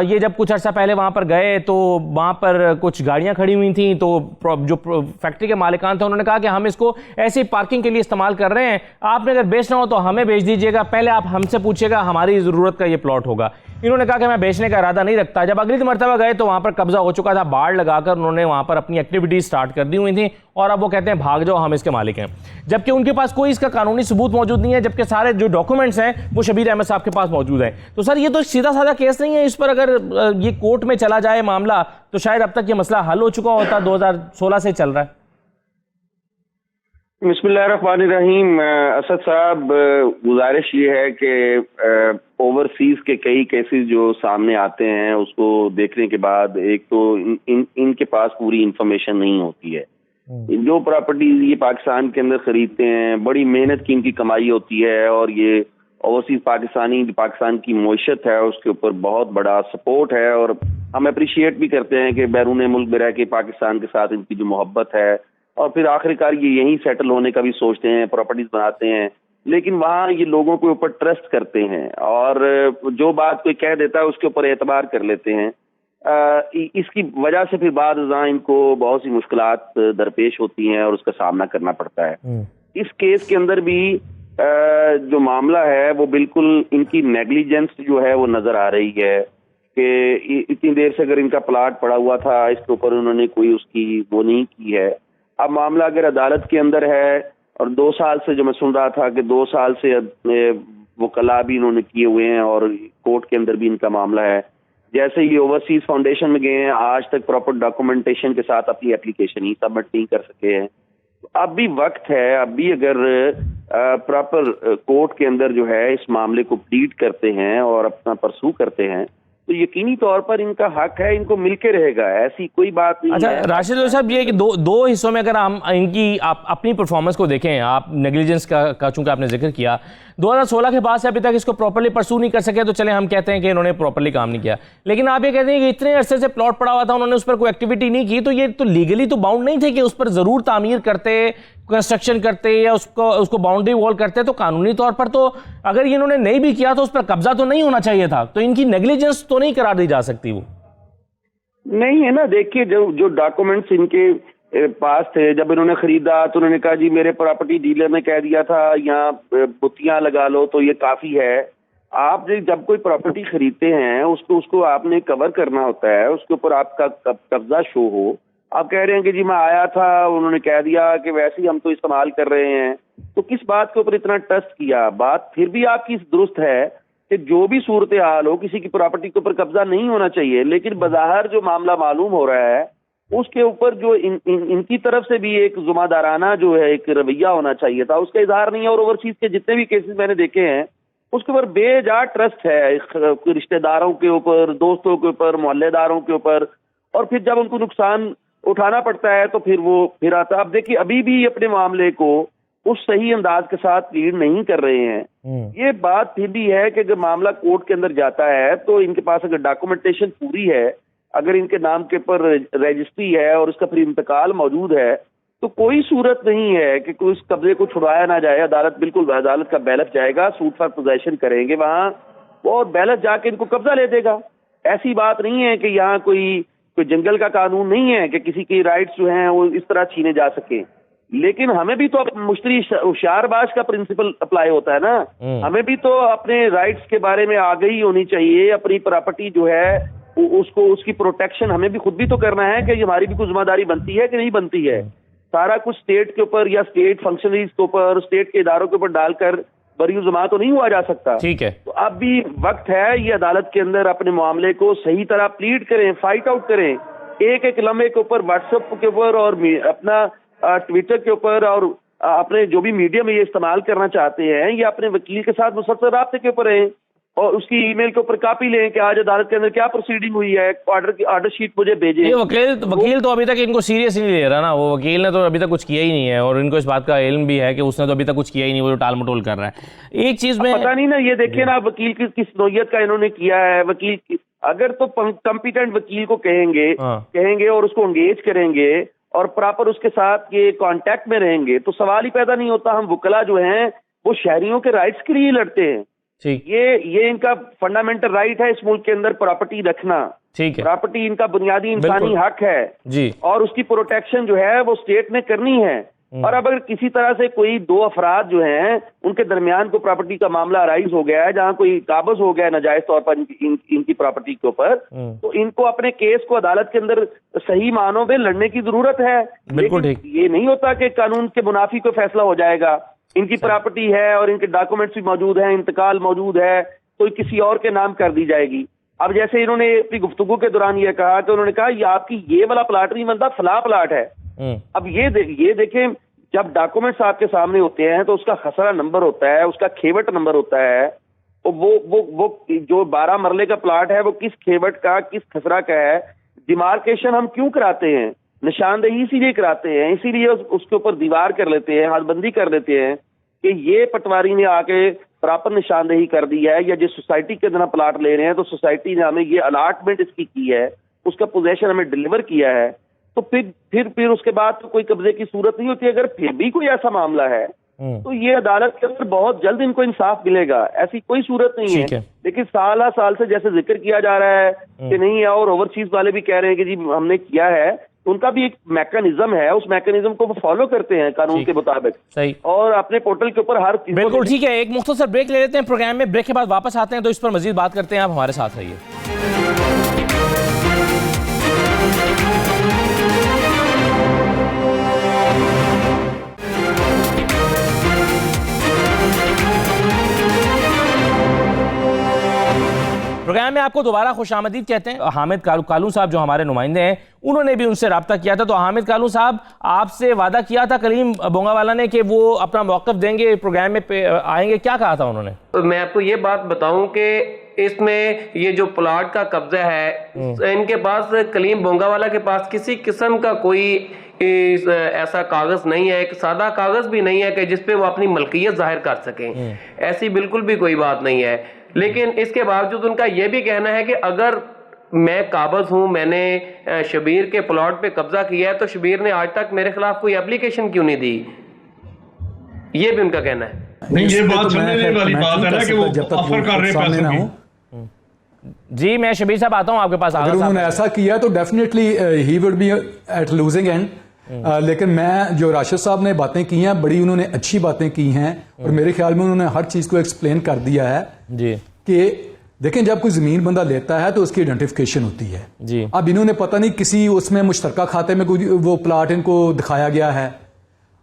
ये जब कुछ अर्सा पहले वहाँ पर गए तो वहाँ पर कुछ गाड़ियाँ खड़ी हुई थी, तो जो फैक्ट्री के मालिकान थे उन्होंने कहा कि हम इसको ऐसी पार्किंग के लिए इस्तेमाल कर रहे हैं, आपने अगर बेचना हो तो हमें बेच दीजिएगा, पहले आप हमसे पूछिएगा, हमारी ज़रूरत का ये प्लॉट होगा। इन्होंने कहा कि मैं बेचने का इरादा नहीं रखता। जब अगली मरतबा गए तो वहाँ पर कब्जा हो चुका था, बाड़ लगाकर उन्होंने वहाँ पर अपनी एक्टिविटीज स्टार्ट कर दी हुई थी, और अब वो कहते हैं भाग जाओ, हम इसके मालिक हैं, जबकि उनके पास कोई इसका कानूनी सबूत मौजूद नहीं है, जबकि सारे जो डॉक्यूमेंट्स हैं वो शबीर अहमद साहब के पास मौजूद हैं। तो सर ये तो सीधा साधा केस नहीं है, इस पर अगर ये कोर्ट में चला जाए मामला तो शायद अब तक ये मसला हल हो चुका होता। 2016 से चल रहा है। बिस्मिल्लाहिर्रहमानिर्रहीम। असद साहब, गुजारिश ये है कि ओवरसीज के कई केसेस जो सामने आते हैं उसको देखने के बाद एक तो इनके पास पूरी इंफॉर्मेशन नहीं होती है। जो प्रॉपर्टीज ये पाकिस्तान के अंदर खरीदते हैं बड़ी मेहनत की इनकी कमाई होती है, और ये ओवरसीज पाकिस्तान की मईशत है उसके ऊपर बहुत बड़ा सपोर्ट है, और हम अप्रिशिएट भी करते हैं कि बैरून मुल्क में रह के पाकिस्तान के साथ इनकी जो मोहब्बत है, और फिर आखिरकार ये यहीं सेटल होने का भी सोचते हैं, प्रॉपर्टीज बनाते हैं, लेकिन वहाँ ये लोगों के ऊपर ट्रस्ट करते हैं और जो बात कोई कह देता है उसके ऊपर एतबार कर लेते हैं। इसकी वजह से फिर बाद अज़ां इनको बहुत सी मुश्किलात दरपेश होती हैं और उसका सामना करना पड़ता है। इस केस के अंदर भी जो मामला है वो बिल्कुल इनकी नेग्लिजेंस जो है वो नजर आ रही है कि इतनी देर से अगर इनका प्लाट पड़ा हुआ था इसके ऊपर उन्होंने कोई उसकी वो नहीं की है। अब मामला अगर अदालत के अंदर है और 2 साल से जो मैं सुन रहा था कि 2 साल से वकला भी इन्होंने किए हुए हैं और कोर्ट के अंदर भी इनका मामला है। जैसे ये ओवरसीज फाउंडेशन में गए हैं, आज तक प्रॉपर डॉक्यूमेंटेशन के साथ अपनी एप्लीकेशन ही सबमिट नहीं कर सके हैं। अब भी वक्त है, अब भी अगर प्रॉपर कोर्ट के अंदर जो है इस मामले को प्लीड करते हैं और अपना परसू करते हैं तो यकीनी तौर पर इनका हक है, इनको मिलके रहेगा, ऐसी कोई बात नहीं अच्छा है। राशिद साहब, ये कि दो हिस्सों में अगर हम इनकी आप अपनी परफॉर्मेंस को देखें, आप नेग्लिजेंस का चूंकि आपने जिक्र किया, 2016 के बाद से अभी तक इसको प्रॉपर्ली परसू नहीं कर सके तो चले हम कहते हैं कि इन्होंने प्रॉपर्ली काम नहीं किया, लेकिन आप ये कहते हैं कि इतने अरसे से प्लॉट पड़ा हुआ था, उन्होंने उस पर कोई एक्टिविटी नहीं की, तो ये तो लीगली तो बाउंड नहीं थे कि उस पर जरूर तामीर करते, कंस्ट्रक्शन करते या उसको बाउंड्री वॉल करते, तो कानूनी तौर पर तो अगर ये इन्होंने नहीं भी किया तो उस पर कब्जा तो नहीं होना चाहिए था, तो इनकी नेग्लिजेंस तो नहीं करार दी जा सकती। वो नहीं है ना, देखिए जो डॉक्यूमेंट्स इनके पास थे, जब इन्होंने खरीदा तो उन्होंने कहा जी मेरे प्रॉपर्टी डीलर ने कह दिया था यहाँ बुत्तियां लगा लो तो ये काफी है। आप जब कोई प्रॉपर्टी खरीदते हैं उसको आपने कवर करना होता है, उसके ऊपर आपका कब्जा शो हो। आप कह रहे हैं कि जी मैं आया था, उन्होंने कह दिया कि वैसे ही हम तो इस्तेमाल कर रहे हैं, तो किस बात के ऊपर इतना ट्रस्ट किया? बात फिर भी आपकी दुरुस्त है कि जो भी सूरत हाल हो किसी की प्रॉपर्टी के ऊपर कब्जा नहीं होना चाहिए, लेकिन बज़ाहिर जो मामला मालूम हो रहा है उसके ऊपर जो इनकी तरफ से भी एक जुम्मेदाराना जो है एक रवैया होना चाहिए था, उसका इजहार नहीं है। और ओवरसीज के जितने भी केसेस मैंने देखे हैं उसके ऊपर बेजा ट्रस्ट है, रिश्तेदारों के ऊपर, दोस्तों के ऊपर, मोहल्लेदारों के ऊपर, और फिर जब उनको नुकसान उठाना पड़ता है तो फिर आता। अब देखिए अभी भी अपने मामले को उस सही अंदाज के साथ लीड नहीं कर रहे हैं। ये बात फिर भी है कि अगर मामला कोर्ट के अंदर जाता है तो इनके पास अगर डॉक्यूमेंटेशन पूरी है, अगर इनके नाम के ऊपर रजिस्ट्री है और उसका फिर इंतकाल मौजूद है, तो कोई सूरत नहीं है कि कोई उस कब्जे को छुड़वाया ना जाए। अदालत बिल्कुल अदालत का बैलेंस जाएगा, सूट फॉर पोजेशन करेंगे वहां, और बैलेंस जाके इनको कब्जा ले देगा। ऐसी बात नहीं है कि यहाँ कोई जंगल का कानून नहीं है कि किसी की राइट्स जो हैं वो इस तरह छीने जा सके। लेकिन हमें भी तो मुश्तरी होशियारबाज का प्रिंसिपल अप्लाई होता है ना, हमें भी तो अपने राइट्स के बारे में आगाही होनी चाहिए। अपनी प्रॉपर्टी जो है उसकी प्रोटेक्शन हमें भी खुद भी तो करना है कि हमारी भी कुछ जिम्मेदारी बनती है कि नहीं बनती है। सारा कुछ स्टेट के ऊपर या स्टेट फंक्शनरीज के ऊपर, स्टेट के इदारों के ऊपर डालकर बरीजुमा तो नहीं हुआ जा सकता। ठीक है, तो अब भी वक्त है, ये अदालत के अंदर अपने मामले को सही तरह प्लीड करें, फाइट आउट करें, एक एक लम्हे के ऊपर, व्हाट्सएप के ऊपर और अपना ट्विटर के ऊपर और अपने जो भी मीडिया में ये इस्तेमाल करना चाहते हैं, ये अपने वकील के साथ मुसलसल राब्ते के ऊपर रहें और उसकी ईमेल के ऊपर कॉपी लें कि आज अदालत के अंदर क्या प्रोसीडिंग हुई है, ऑर्डर शीट मुझे भेजें। ये वकील तो अभी तक इनको सीरियस नहीं ले रहा ना, वो वकील ने तो अभी तक कुछ किया ही नहीं है और इनको इस बात का इल्म भी है कि उसने तो अभी तक कुछ किया ही नहीं, वो जो टाल मटोल कर रहा है। एक चीज में पता नहीं ना, ये देखिए ना वकील किस नौयत का इन्होंने किया है। वकील अगर तो कॉम्पिटेंट वकील को कहेंगे और उसको एंगेज करेंगे और प्रॉपर उसके साथ ये कांटेक्ट में रहेंगे तो सवाल ही पैदा नहीं होता। हम वकला जो हैं वो शहरियों के राइट्स के लिए लड़ते हैं। ये इनका फंडामेंटल राइट है इस मुल्क के अंदर प्रॉपर्टी रखना। ठीक है, प्रॉपर्टी इनका बुनियादी इंसानी हक है जी, और उसकी प्रोटेक्शन जो है वो स्टेट ने करनी है। और अब अगर किसी तरह से कोई दो अफराद जो हैं उनके दरमियान को प्रॉपर्टी का मामला राइज हो गया है, जहां कोई काबज हो गया है नाजायज तौर पर इनकी प्रॉपर्टी के ऊपर, तो इनको अपने केस को अदालत के अंदर सही मानों में लड़ने की जरूरत है। बिल्कुल ठीक। ये नहीं होता कि कानून के मुनाफी को फैसला हो जाएगा। इनकी प्रॉपर्टी है और इनके डॉक्यूमेंट्स भी मौजूद हैं, इंतकाल मौजूद है, तो किसी और के नाम कर दी जाएगी। अब जैसे इन्होंने अपनी गुफ्तगू के दौरान ये कहा कि उन्होंने कहा ये आपकी ये वाला प्लाट नहीं बनता, फला प्लाट है। अब ये देखें, जब डॉक्यूमेंट्स आपके सामने होते हैं तो उसका खसरा नंबर होता है, उसका खेवट नंबर होता है, तो वो जो 12 मरले का प्लाट है वो किस खेवट का, किस खसरा का है। डिमार्केशन हम क्यों कराते हैं? निशानदेही इसीलिए कराते हैं, इसीलिए उसके ऊपर दीवार कर लेते हैं, हदबंदी कर लेते हैं कि ये पटवारी ने आके प्रॉपर निशानदेही कर दी है, या जिस सोसाइटी के अंदर प्लाट ले रहे हैं तो सोसाइटी ने हमें ये अलाटमेंट इसकी की है, उसका पोजेशन हमें डिलीवर किया है। तो फिर उसके बाद तो कोई कब्जे की सूरत नहीं होती। अगर फिर भी कोई ऐसा मामला है तो ये अदालत के अंदर बहुत जल्द इनको इंसाफ मिलेगा, ऐसी कोई सूरत नहीं है। लेकिन साल से जैसे जिक्र किया जा रहा है कि नहीं है, और ओवरसीज वाले भी कह रहे हैं कि जी हमने किया है, तो उनका भी एक मैकेनिज्म है, उस मैकेनिज्म को वो फॉलो करते हैं कानून के मुताबिक, सही, और अपने पोर्टल के ऊपर हर चीज। बिल्कुल ठीक है, एक मुख्तसर ब्रेक ले लेते हैं प्रोग्राम में, ब्रेक के बाद वापस आते हैं तो इस पर मजीद बात करते हैं। आप हमारे साथ रहिए। प्रोग्राम में आपको दोबारा खुशामदीद कहते हैं। हामिद कालू साहब जो हमारे नुमाइंदे हैं, उन्होंने भी उनसे रब्ता किया था। तो हामिद कालू साहब, आपसे वादा किया था कलीम बोंगावाला ने कि वो अपना मौक़िफ़ देंगे, प्रोग्राम में आएंगे, क्या कहा था उन्होंने? तो मैं आपको ये बात बताऊं कि इसमें ये जो प्लॉट का कब्जा है, इनके पास, कलीम बोंगावाला के पास किसी किस्म का कोई ऐसा कागज नहीं है, एक सादा कागज भी नहीं है कि जिसपे वो अपनी मलकियत जाहिर कर सकें। ऐसी बिल्कुल भी कोई बात नहीं है। लेकिन इसके बावजूद उनका यह भी कहना है कि अगर मैं काबज हूं, मैंने शबीर के प्लॉट पे कब्जा किया है, तो शबीर ने आज तक मेरे खिलाफ कोई एप्लीकेशन क्यों नहीं दी। ये भी उनका कहना है। नहीं, ये बात समझने वाली बात है ना कि वो ऑफर कर रहे पैसों की। जी, मैं शबीर साहब आता हूं आपके पास। अगर उन्होंने ऐसा किया तो definitely he would be at losing end. लेकिन मैं जो राशिद साहब ने बातें की हैं, बड़ी उन्होंने अच्छी बातें की हैं और मेरे ख्याल में उन्होंने हर चीज को एक्सप्लेन कर दिया है जी कि देखें, जब कोई जमीन बंदा लेता है तो उसकी आइडेंटिफिकेशन होती है जी। अब इन्होंने पता नहीं किसी उसमें मुश्तरका खाते में कोई वो प्लाट इनको दिखाया गया है,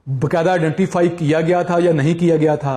बकायदा आइडेंटिफाई किया गया था या नहीं किया गया था।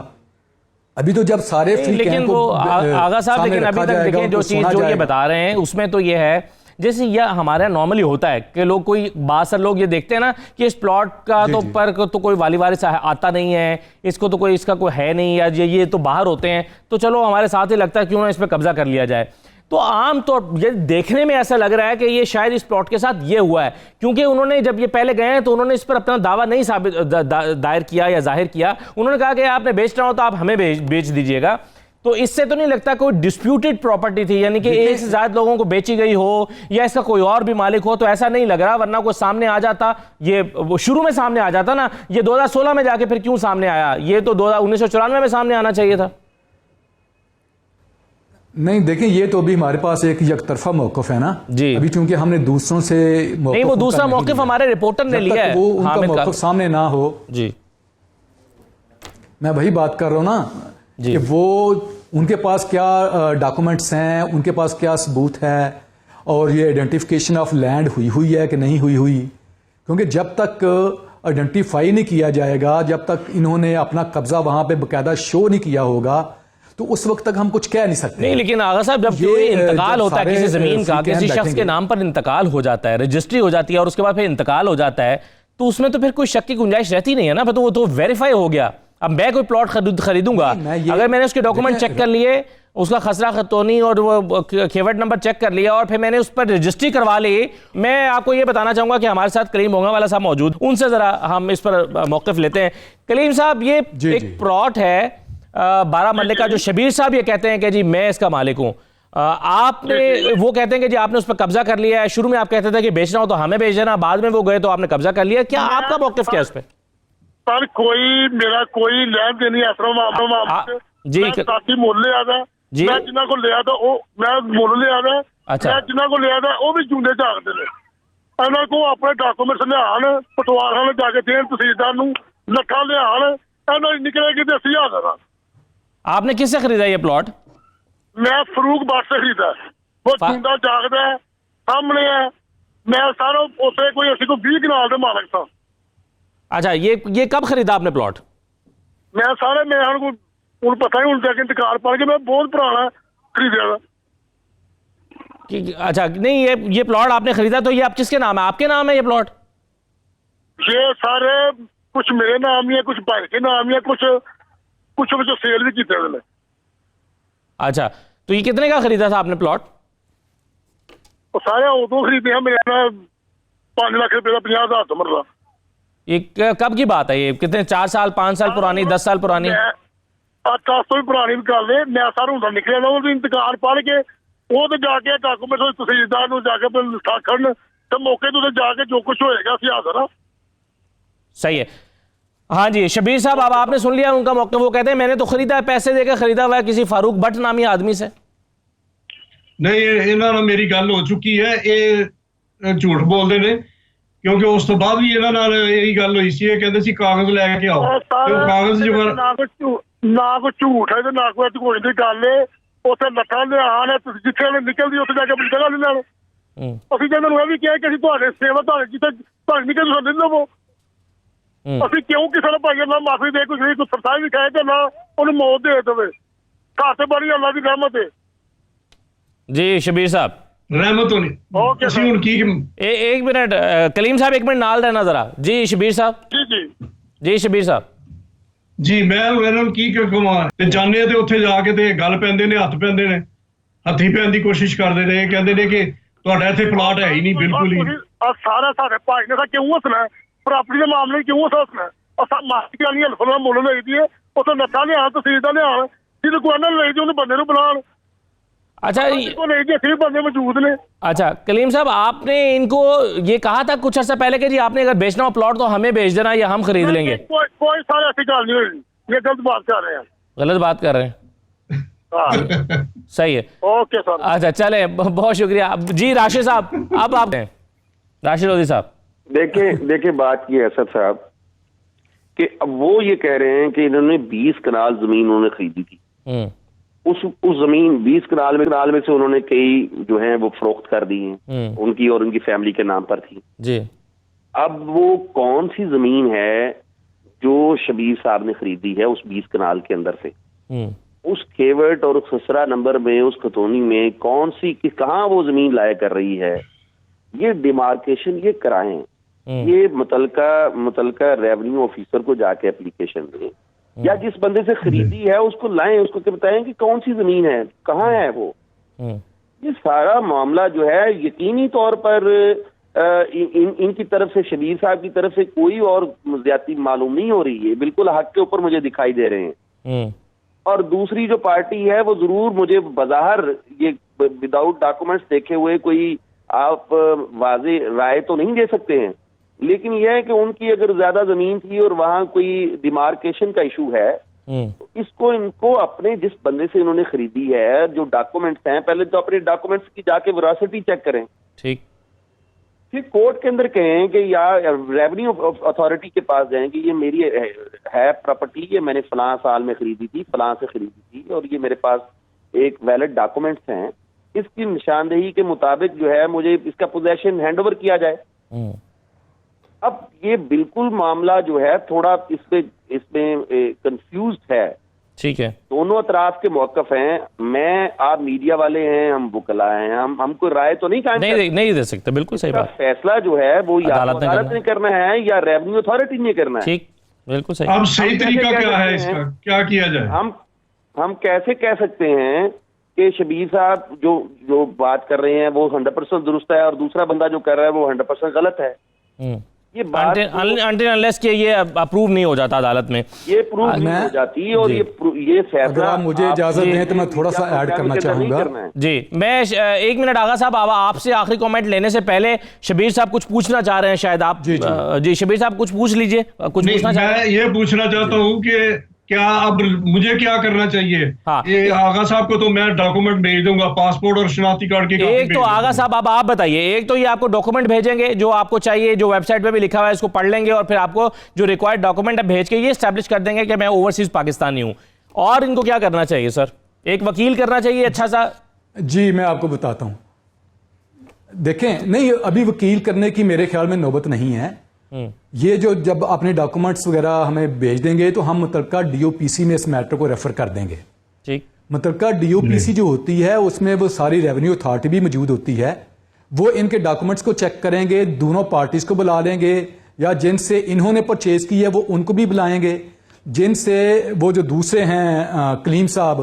अभी तो जब सारे लेकिन वो आगा साहब, लेकिन अभी तक देखें जो चीज जो ये बता रहे हैं उसमें तो ये है, जैसे यह हमारे नॉर्मली होता है कि लोग, कोई बासर लोग ये देखते हैं ना कि इस प्लॉट का तो पर तो कोई वाली वारिस आता नहीं है, इसको तो कोई, इसका कोई है नहीं, या ये तो बाहर होते हैं, तो चलो हमारे साथ ही लगता है क्यों ना इस पर कब्जा कर लिया जाए। तो आम तौर ये देखने में ऐसा लग रहा है कि ये शायद इस प्लॉट के साथ ये हुआ है, क्योंकि उन्होंने जब ये पहले गए हैं तो उन्होंने इस पर अपना दावा नहीं दायर किया या जाहिर किया। उन्होंने कहा कि आपने बेचना हो तो आप हमें बेच दीजिएगा। तो इससे तो नहीं लगता कोई डिस्प्यूटेड प्रॉपर्टी थी, यानी कि एक से ज्यादा लोगों को बेची गई हो या इसका कोई और भी मालिक हो, तो ऐसा नहीं लग रहा। वरना कोई सामने आ जाता, ये वो शुरू में सामने आ जाता ना, ये 2016 में जाके फिर क्यों सामने आया? ये तो 1994 में सामने आना चाहिए था। नहीं, देखें, ये तो अभी हमारे पास एक यकतरफा मौक़िफ़ है ना जी। अभी चूंकि हमने दूसरों से नहीं, वो दूसरा मौक़िफ़ हमारे रिपोर्टर ने लिया है, वो उनका मौक़िफ़ सामने ना हो जी। मैं वही बात कर रहा हूं ना कि वो उनके पास क्या डॉक्यूमेंट्स हैं, उनके पास क्या सबूत है, और ये आइडेंटिफिकेशन ऑफ लैंड हुई है कि नहीं हुई। क्योंकि जब तक आइडेंटिफाई नहीं किया जाएगा, जब तक इन्होंने अपना कब्जा वहां पे बकायदा शो नहीं किया होगा, तो उस वक्त तक हम कुछ कह नहीं सकते। नहीं, लेकिन आगा साहब, जब ये इंतकाल होता है किसी जमीन का, किसी शख्स के नाम पर इंतकाल हो जाता है, रजिस्ट्री हो जाती है और उसके बाद फिर इंतकाल हो जाता है, तो उसमें तो फिर कोई शक की गुंजाइश रहती नहीं है ना। फिर तो वो तो वेरीफाई हो गया। अब मैं कोई प्लॉट खरीदूंगा, अगर मैंने उसके डॉक्यूमेंट चेक कर लिए, उसका खसरा खतौनी और वो खेवट नंबर चेक कर लिया और फिर मैंने उस पर रजिस्ट्री करवा ली। मैं आपको ये बताना चाहूंगा कि हमारे साथ कलीम बोंगावाला साहब मौजूद, उनसे जरा हम इस पर मौक़िफ़ लेते हैं। कलीम साहब, ये एक प्लॉट है 12 मरले का, जो शबीर साहब ये कहते हैं कि जी मैं इसका मालिक हूँ, आपने, वो कहते हैं कि जी आपने उस पर कब्जा कर लिया है। शुरू में आप कहते थे कि बेचना हो तो हमें बेच देना, बाद में वो गए तो आपने कब्जा कर लिया। क्या आपका मौक़िफ़ क्या है उस पर? सर, मेरा कोई लेन देन नहीं है जी। साथी मुल लिया था जी, मैं जिन्हों को लिया था मैं मुल लिया था। अच्छा, मैं जिन्हों को लिया था वो भी जूंडे झाकते हैं। इन्हों को अपने डॉक्यूमेंट्स लियान, पटवार में जाके देन, तहसीलदार नूं लखा लियान, इन्होंने निकलेगी तो 80,000। आपने किससे खरीदा ये प्लॉट? मैं फरूक बाट से खरीदा। वो जूंडा झाकता है, सामने है। मैं सारा उसे कोई 20 कनाल का मालिक था। अच्छा, ये कब खरीदा आपने प्लॉट? मैं सारे मैं पता ही जाके इंतकाल पड़ के, मैं बहुत पुराना खरीदा था। अच्छा, नहीं, ये प्लॉट आपने खरीदा तो ये आप किसके नाम है? आपके नाम है ये प्लॉट? ये सारे कुछ मेरे नाम ही है, कुछ भाई के नाम ही है, कुछ सेल भी किए। अच्छा, तो ये कितने का खरीदा था आपने प्लॉट? सारे उदो खरीदे हैं मेरे 5 लाख रुपए का, 50,000 तो मरला। ये कब की बात है? ये कितने, 4 साल 5 साल पुरानी, 10 साल पुरानी? 10 तो भी पुरानी गल है। मैं सारा हूं निकलिया ना इंतकाल पढ़ के, वो तो जाके डॉक्यूमेंट तहसीलदार को जाके लिखाखन, तो मौके तो जाके जो कुछ होएगा सियासत। सही है। हाँ जी, शबीर साहब, अब आपने सुन लिया उनका मौके। वो कहते हैं मैंने तो खरीदा है, पैसे देकर खरीदा हुआ है किसी फारूक भट्ट नामी आदमी से। नहीं, इन्होंने मेरी गल हो चुकी है, ये झूठ बोलते ने, क्योंकि उस तो बाद भी इन्होंने यही गल हुई सी, कहते सी कागज लेके आओ। तो कागज जो ना कोई झूठ है तो ना कोई कोई दी गल है। उसे लखा लियान है, जिथे निकलती उसे जाके अपनी जगह ले लेना। असं कहते भी क्या कि तुम्हारे सेवा जिथे निकल ले लवो। असं क्यों किसी भाई ना माफी दे, कुछ सरसाई भी खाए तो ना उन्हें मौत दे दे। घर से बड़ी अल्लाह की रहमत है। जी शबीर साहब रहमत होनी ओके ਅਸੀਂ सर ਹੁਣ ਕੀ एक मिनट कलीम साहब एक मिनट नाल रहना जरा जी शबीर साहब जी जी जी शबीर साहब ਜੀ ਮੈਂ ਹੁਣ ਇਹਨਾਂ ਨੂੰ ਕੀ ਕਹਾਂ ਤੇ ਜਾਣੇ ਤੇ ਉੱਥੇ ਜਾ ਕੇ ਤੇ ਗੱਲ ਪੈਂਦੇ ਨੇ ਹੱਥ ਪੈਂਦੇ ਨੇ ਹੱਥੀ ਪੈਣ ਦੀ ਕੋਸ਼ਿਸ਼ ਕਰਦੇ ਨੇ ਕਹਿੰਦੇ ਨੇ ਕਿ ਤੁਹਾਡਾ ਇੱਥੇ ਪਲਾਟ ਹੈ ਹੀ ਨਹੀਂ ਬਿਲਕੁਲ ਹੀ ਆ ਸਾਰਾ ਸਾਡੇ ਭਾਈ ਨੇ ਤਾਂ ਕਿਉਂ ਹੱਸਣਾ ਪ੍ਰਾਪਰਟੀ ਦੇ ਮਾਮਲੇ 'ਚ ਕਿਉਂ ਹੱਸਣਾ ਅਸਾਂ ਮਾਸਟਰ ਵਾਲੀ ਹਲਫਨਾ ਮੁੱਲ ਲਈਦੀ ਹੈ ਉੱਥੇ ਨੱਥਾ ਲਿਆਉਣ ਤਹਿਸੀਲ ਦਾ ਲਿਆਉਣ ਜਿਹਦੇ ਕੋਲ ਇਹਨਾਂ ਲਈ ਉਹਨੂੰ ਬੰਦੇ ਨੂੰ ਬੁਲਾਉਣ अच्छा को नहीं जी अच्छे बंदे मौजूद ने अच्छा कलीम साहब आपने इनको ये कहा था कुछ अर्सा पहले कि जी आपने अगर बेचना हो प्लॉट तो हमें बेच देना या हम खरीद लेंगे कोई सारी ऐसी गल नहीं हुई ये गलत बात कर रहे हैं गलत बात कर रहे हैं हाँ सही है ओके सर अच्छा चले बहुत शुक्रिया जी राशिद साहब अब आप हैं राशिद लोधी साहब देखिए बात ये है असद साहब कि अब वो ये कह रहे हैं कि इन्होंने 20 कनाल जमीन उन्होंने खरीदी थी उस जमीन 20 कनाल में से उन्होंने कई जो है वो फरोख्त कर दी हैं उनकी और उनकी फैमिली के नाम पर थी जी अब वो कौन सी जमीन है जो शबीर साहब ने खरीदी है उस 20 कनाल के अंदर से उस खेवट और उस खसरा नंबर में उस खतौनी में कौन सी कहाँ वो जमीन लाया कर रही है ये डिमार्केशन ये कराएं ये मुतलका रेवेन्यू ऑफिसर को जाके एप्लीकेशन दें या जिस बंदे से खरीदी है उसको लाएं उसको क्या बताएं कि कौन सी जमीन है कहाँ है वो ये सारा मामला जो है यकीनी तौर पर इनकी तरफ से शबीर साहब की तरफ से कोई और ज्यादती मालूम नहीं हो रही है बिल्कुल हक के ऊपर मुझे दिखाई दे रहे हैं और दूसरी जो पार्टी है वो जरूर मुझे बज़ाहिर ये विदाउट डॉक्यूमेंट्स देखे हुए कोई आप वाज़े राय तो नहीं दे सकते हैं लेकिन यह है कि उनकी अगर ज्यादा जमीन थी और वहां कोई डिमार्केशन का इशू है तो इसको इनको अपने जिस बंदे से इन्होंने खरीदी है जो डॉक्यूमेंट्स हैं पहले तो अपने डॉक्यूमेंट्स की जाके वेरासिटी चेक करें ठीक फिर कोर्ट के अंदर कहें कि या रेवेन्यू अथॉरिटी के पास जाएं कि ये मेरी है प्रॉपर्टी ये मैंने फलां साल में खरीदी थी फलां से खरीदी थी और ये मेरे पास एक वैलिड डॉक्यूमेंट्स हैं इसकी निशानदेही के मुताबिक जो है मुझे इसका पोजेशन हैंडओवर किया जाए अब ये बिल्कुल मामला जो है थोड़ा इसमें कंफ्यूज्ड है ठीक है दोनों अतराफ के मौकफ हैं मैं आप मीडिया वाले हैं हम वकला हैं हम कोई राय तो नहीं नहीं दे सकते बिल्कुल सही बात फैसला जो है वो या अदालत ने करना है या रेवेन्यू अथॉरिटी ने करना है ठीक बिल्कुल सही अब सही तरीका क्या है इसका क्या किया जाए हम कैसे कह सकते हैं कि शबीर साहब जो बात कर रहे हैं वो 100% दुरुस्त है और दूसरा बंदा जो कर रहा है वो 100% गलत है ये बात अनटिल अनलेस के ये अप्रूव नहीं हो जाता अदालत में ये प्रूव नहीं हो जाती और ये फैसला अगर मुझे इजाजत दें तो मैं थोड़ा सा ऐड करना चाहूंगा जी मैं 1 मिनट आगा साहब आपसे आखिरी कमेंट लेने से पहले शबीर साहब कुछ पूछना चाह रहे हैं शायद आप जी शबीर साहब कुछ पूछ लीजिए कुछ पूछना चाह रहे हैं मैं ये पूछना चाहता हूँ कि क्या अब मुझे क्या करना चाहिए हाँ। ये आगा साहब को तो मैं डॉक्यूमेंट भेज दूंगा पासपोर्ट और शनाख्ती कार्ड की एक तो आगा साहब अब आप बताइए एक तो ये आपको डॉक्यूमेंट भेजेंगे जो आपको चाहिए जो वेबसाइट पे भी लिखा हुआ है इसको पढ़ लेंगे और फिर आपको जो रिक्वायर्ड डॉक्यूमेंट है भेज के ये एस्टैब्लिश कर देंगे कि मैं ओवरसीज पाकिस्तानी हूं और इनको क्या करना चाहिए सर एक वकील करना चाहिए अच्छा सा जी मैं आपको बताता हूं देखें नहीं अभी वकील करने की मेरे ख्याल में नौबत नहीं है ये जो जब अपने डॉक्यूमेंट्स वगैरह हमें भेज देंगे तो हम मुतलका डीओपीसी में इस मैटर को रेफर कर देंगे ठीक मुतलका डीओपीसी जो होती है उसमें वो सारी रेवेन्यू अथॉरिटी भी मौजूद होती है वो इनके डॉक्यूमेंट्स को चेक करेंगे दोनों पार्टीज को बुला लेंगे या जिनसे इन्होंने परचेज की है वो उनको भी बुलाएंगे जिनसे वो जो दूसरे हैं कलीम साहब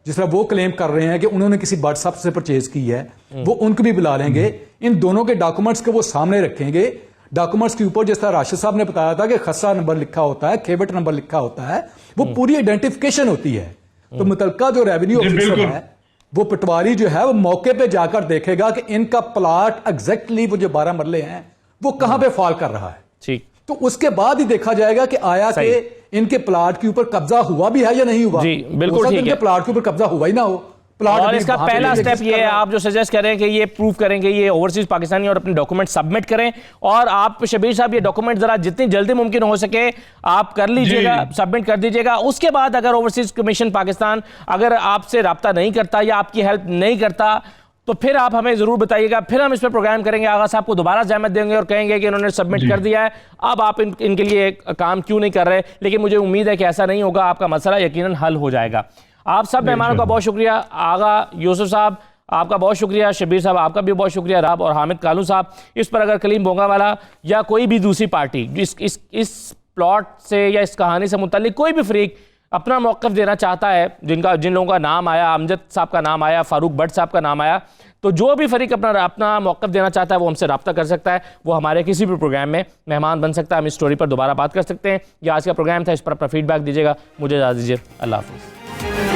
जिस तरह वो क्लेम कर रहे हैं कि उन्होंने किसी व्हाट्सएप से परचेज की है वो उनको भी बुला लेंगे इन दोनों के डॉक्यूमेंट्स को वो सामने रखेंगे डॉक्यूमेंट्स के ऊपर जिस तरह राशिद साहब ने बताया था कि खसरा नंबर लिखा होता है खेवट नंबर लिखा होता है वो पूरी आइडेंटिफिकेशन होती है तो मुतलका जो रेवेन्यू ऑफिसर है वो पटवारी जो है वो मौके पे जाकर देखेगा कि इनका प्लाट एग्जैक्टली वो जो 12 मरले हैं वो कहां पे फॉल कर रहा है ठीक तो उसके बाद ही देखा जाएगा कि आया कि इनके प्लाट के ऊपर कब्जा हुआ भी है या नहीं हुआ जी बिल्कुल ठीक है इनके प्लाट के ऊपर कब्जा हुआ ही ना हो और इसका पहला स्टेप ये है आप जो सजेस्ट करें कि ये प्रूव करेंगे ये ओवरसीज पाकिस्तानी और अपने डॉक्यूमेंट सबमिट करें और आप शबीर साहब ये डॉक्यूमेंट जरा जितनी जल्दी मुमकिन हो सके आप कर लीजिएगा सबमिट कर दीजिएगा उसके बाद अगर ओवरसीज कमीशन पाकिस्तान अगर आपसे रब्ता नहीं करता या आपकी हेल्प नहीं करता तो फिर आप हमें जरूर बताइएगा फिर हम इस पर प्रोग्राम करेंगे आगा साहब को दोबारा जहमत देंगे और कहेंगे कि इन्होंने सबमिट कर दिया है अब आप इनके लिए काम क्यों नहीं कर रहे लेकिन मुझे उम्मीद है कि ऐसा नहीं होगा आपका मसला यकीनन हल हो जाएगा आप सब मेहमानों का बहुत शुक्रिया आगा यूसुफ साहब आपका बहुत शुक्रिया। शब्बीर साहब आपका भी बहुत शुक्रिया। राब और हामिद कालू साहब, इस पर अगर कलीम बोंगावाला या कोई भी दूसरी पार्टी इस प्लॉट से या इस कहानी से मुतल्लिक कोई भी फरीक अपना मौक़िफ़ देना चाहता है, जिन लोगों का नाम आया, अमजद साहब का नाम आया, फारूक भट्ट साहब का नाम आया, तो जो भी फरीक अपना मौक़िफ़ देना चाहता है वो हमसे रब्ता कर सकता है। वो हमारे किसी भी प्रोग्राम में मेहमान बन सकता है। हम इस स्टोरी पर दोबारा बात कर सकते हैं। ये आज का प्रोग्राम था, इस पर अपना फीडबैक दीजिएगा। मुझे इजाज़त दीजिए। अल्लाह हाफ़िज़।